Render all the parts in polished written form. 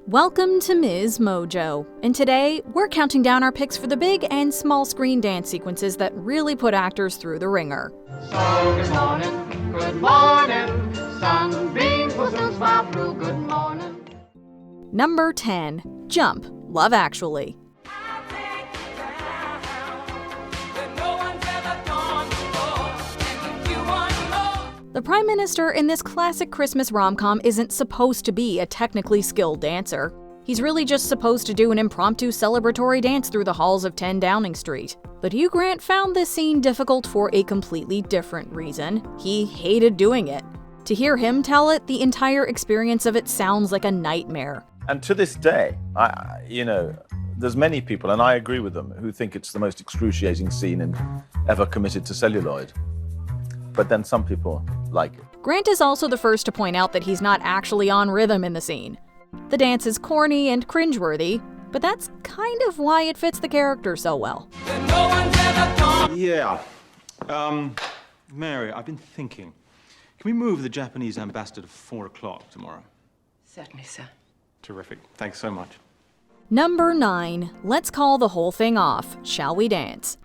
Welcome to MsMojo, and today we're counting down our picks for the big and small screen dance sequences that really put actors through the ringer. So good morning, sunbeams will soon smile through, good morning. Number 10. Jump, Love Actually. The Prime Minister in this classic Christmas rom-com isn't supposed to be a technically skilled dancer. He's really just supposed to do an impromptu celebratory dance through the halls of 10 Downing Street. But Hugh Grant found this scene difficult for a completely different reason. He hated doing it. To hear him tell it, the entire experience of it sounds like a nightmare. And to this day, there's many people, and I agree with them, who think it's the most excruciating scene ever committed to celluloid. But then some people like it. Grant is also the first to point out that he's not actually on rhythm in the scene. The dance is corny and cringeworthy, but that's kind of why it fits the character so well. Yeah. Mary, I've been thinking. Can we move the Japanese ambassador to 4 o'clock tomorrow? Certainly, sir. Terrific. Thanks so much. Number 9. Let's call the whole thing off. Shall we dance?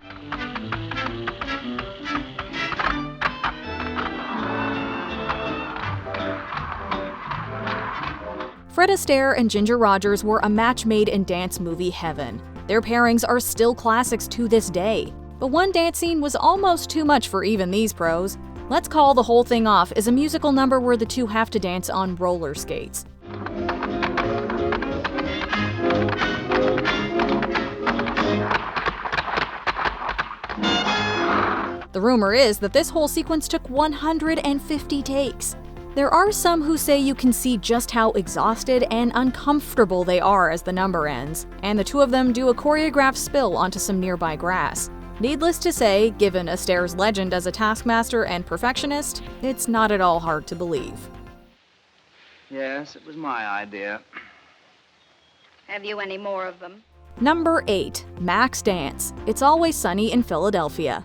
Fred Astaire and Ginger Rogers were a match made in dance movie heaven. Their pairings are still classics to this day. But one dance scene was almost too much for even these pros. Let's Call the Whole Thing Off is a musical number where the two have to dance on roller skates. The rumor is that this whole sequence took 150 takes. There are some who say you can see just how exhausted and uncomfortable they are as the number ends, and the two of them do a choreographed spill onto some nearby grass. Needless to say, given Astaire's legend as a taskmaster and perfectionist, it's not at all hard to believe. Yes, it was my idea. Have you any more of them? Number 8. Mac's Dance. It's Always Sunny in Philadelphia.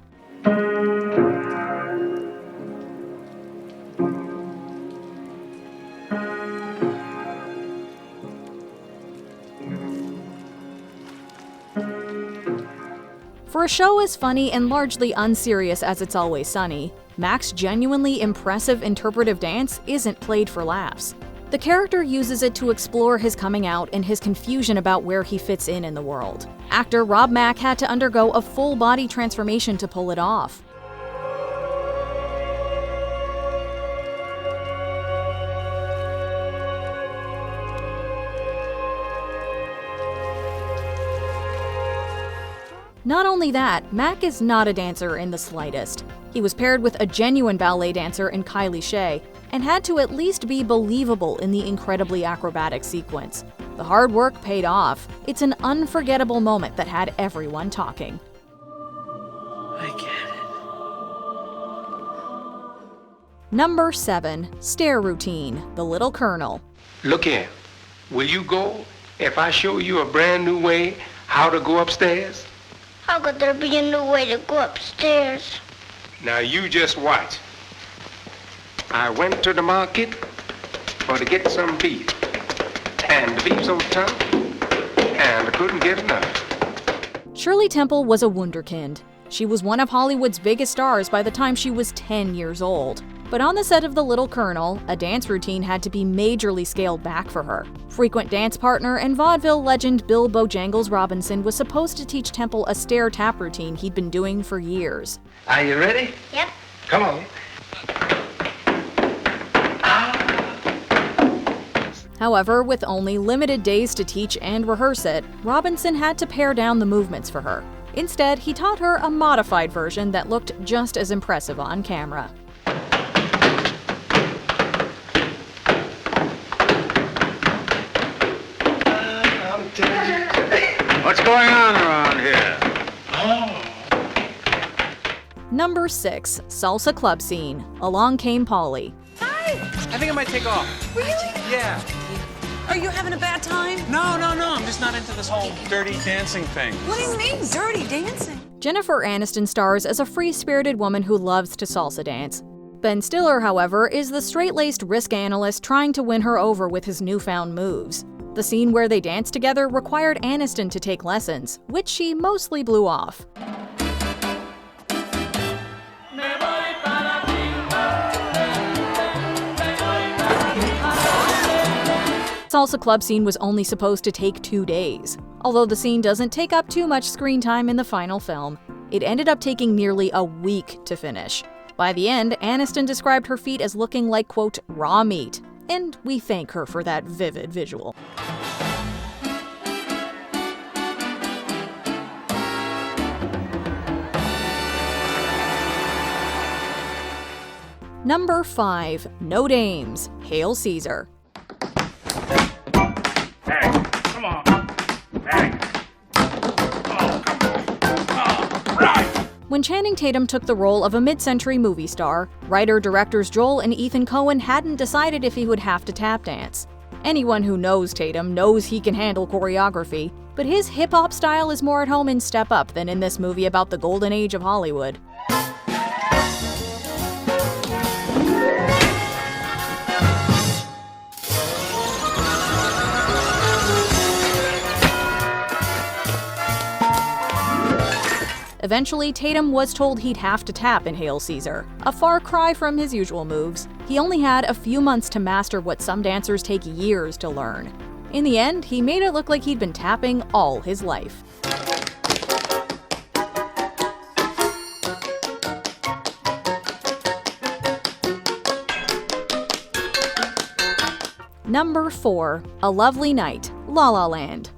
For a show as funny and largely unserious as It's Always Sunny, Mac's genuinely impressive interpretive dance isn't played for laughs. The character uses it to explore his coming out and his confusion about where he fits in the world. Actor Rob Mack had to undergo a full-body transformation to pull it off. Not only that, Mack is not a dancer in the slightest. He was paired with a genuine ballet dancer in Kylie Shea, and had to at least be believable in the incredibly acrobatic sequence. The hard work paid off. It's an unforgettable moment that had everyone talking. I get it. Number 7. Stair Routine, The Little Colonel. Look here, will you go if I show you a brand new way how to go upstairs? How could there be a new way to go upstairs? Now you just watch. I went to the market to get some beef, and the beef's so tough, and I couldn't get enough. Shirley Temple was a wunderkind. She was one of Hollywood's biggest stars by the time she was 10 years old. But on the set of The Little Colonel, a dance routine had to be majorly scaled back for her. Frequent dance partner and vaudeville legend Bill Bojangles Robinson was supposed to teach Temple a stair tap routine he'd been doing for years. Are you ready? Yep. Come on. However, with only limited days to teach and rehearse it, Robinson had to pare down the movements for her. Instead, he taught her a modified version that looked just as impressive on camera. What's going on around here? Number 6. Salsa Club Scene, Along Came Polly. Hi! I think I might take off. Really? Yeah. Are you having a bad time? No. I'm just not into this whole dirty dancing thing. What do you mean, dirty dancing? Jennifer Aniston stars as a free-spirited woman who loves to salsa dance. Ben Stiller, however, is the straight-laced risk analyst trying to win her over with his newfound moves. The scene where they dance together required Aniston to take lessons, which she mostly blew off. Salsa club scene was only supposed to take 2 days. Although the scene doesn't take up too much screen time in the final film, it ended up taking nearly a week to finish. By the end, Aniston described her feet as looking like, quote, raw meat, and we thank her for that vivid visual. Number 5. No Dames. Hail Caesar. Hey, come on. Hey. When Channing Tatum took the role of a mid-century movie star, writer-directors Joel and Ethan Coen hadn't decided if he would have to tap dance. Anyone who knows Tatum knows he can handle choreography, but his hip-hop style is more at home in Step Up than in this movie about the golden age of Hollywood. Eventually, Tatum was told he'd have to tap in Hail Caesar, a far cry from his usual moves. He only had a few months to master what some dancers take years to learn. In the end, he made it look like he'd been tapping all his life. Number 4. A Lovely Night. La La Land.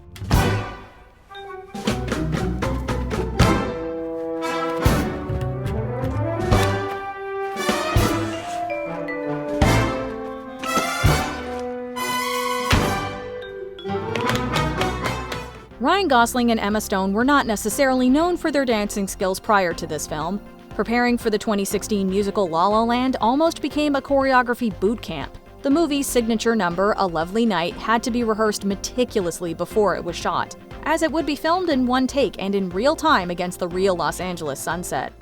Ryan Gosling and Emma Stone were not necessarily known for their dancing skills prior to this film. Preparing for the 2016 musical La La Land almost became a choreography boot camp. The movie's signature number, A Lovely Night, had to be rehearsed meticulously before it was shot, as it would be filmed in one take and in real time against the real Los Angeles sunset.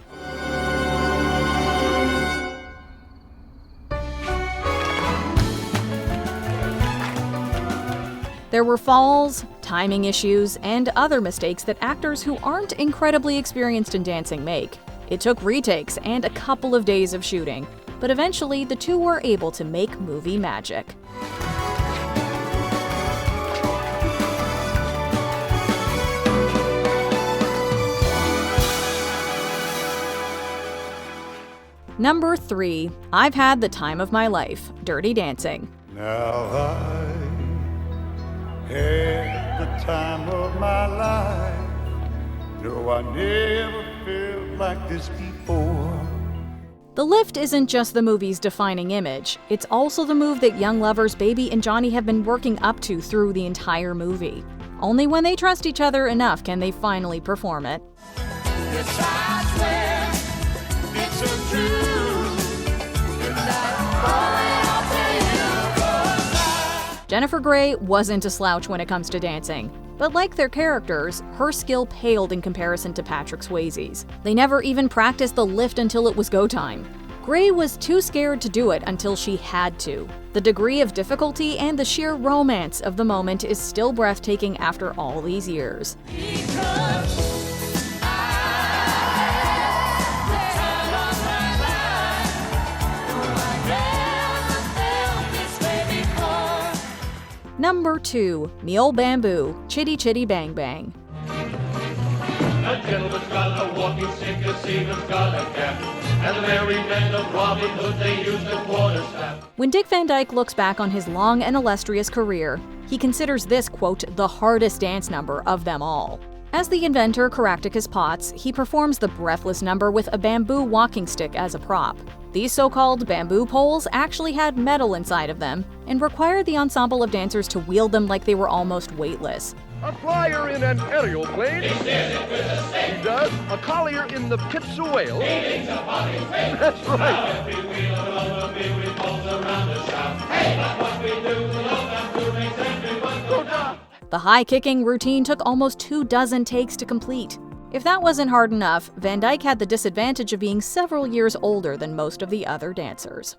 There were falls, timing issues, and other mistakes that actors who aren't incredibly experienced in dancing make. It took retakes and a couple of days of shooting, but eventually the two were able to make movie magic. Number 3. I've Had the Time of My Life. Dirty Dancing. Now I had the time of my life. No, I never felt like this before. The lift isn't just the movie's defining image, it's also the move that young lovers Baby and Johnny have been working up to through the entire movie. Only when they trust each other enough can they finally perform it. Yes, I swear, it's so true. Jennifer Grey wasn't a slouch when it comes to dancing, but like their characters, her skill paled in comparison to Patrick Swayze's. They never even practiced the lift until it was go time. Grey was too scared to do it until she had to. The degree of difficulty and the sheer romance of the moment is still breathtaking after all these years. Number 2. Me Ol' Bamboo. Chitty Chitty Bang Bang. A gentleman's got a walking stick, a seaman's got a cap, and the merry men of Robin Hood, they used a quarterstaff. When Dick Van Dyke looks back on his long and illustrious career, he considers this, quote, the hardest dance number of them all. As the inventor Caractacus Potts, he performs the breathless number with a bamboo walking stick as a prop. These so-called bamboo poles actually had metal inside of them and required the ensemble of dancers to wield them like they were almost weightless. A flyer in an aerial plane. He steers it with a stick. He does. A collier in the pits of whale. He leans upon his waist. That's right. Every wheel of an automobile revolves around the shaft. Hey, that's what we do. The old bamboo makes everyone go down. The high-kicking routine took almost 24 takes to complete. If that wasn't hard enough, Van Dyke had the disadvantage of being several years older than most of the other dancers.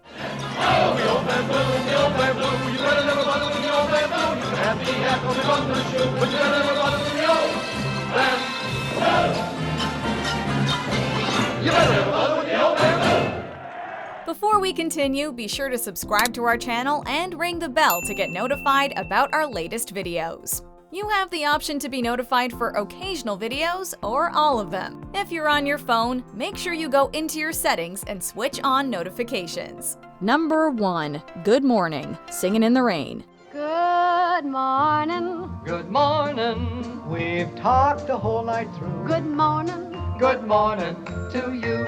Before we continue, be sure to subscribe to our channel and ring the bell to get notified about our latest videos. You have the option to be notified for occasional videos or all of them. If you're on your phone, make sure you go into your settings and switch on notifications. Number 1. Good Morning, Singing in the Rain. Good morning. Good morning. We've talked the whole night through. Good morning. Good morning to you.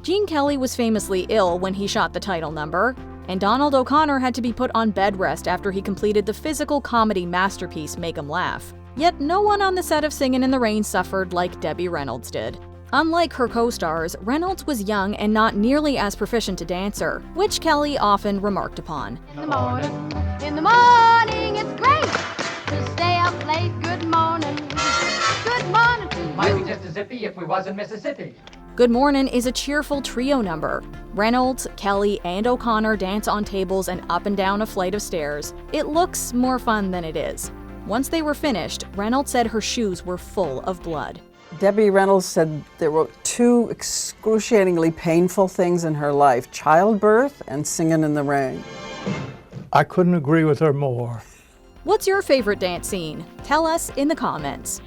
Gene Kelly was famously ill when he shot the title number, and Donald O'Connor had to be put on bed rest after he completed the physical comedy masterpiece Make 'em Laugh. Yet no one on the set of Singin' in the Rain suffered like Debbie Reynolds did. Unlike her co-stars, Reynolds was young and not nearly as proficient a dancer, which Kelly often remarked upon. In the morning, it's great to stay up late. Good morning. Good morning to you. Might be just as zippy if we was in Mississippi. Good Mornin' is a cheerful trio number. Reynolds, Kelly, and O'Connor dance on tables and up and down a flight of stairs. It looks more fun than it is. Once they were finished, Reynolds said her shoes were full of blood. Debbie Reynolds said there were 2 excruciatingly painful things in her life: childbirth and singing in the rain. I couldn't agree with her more. What's your favorite dance scene? Tell us in the comments.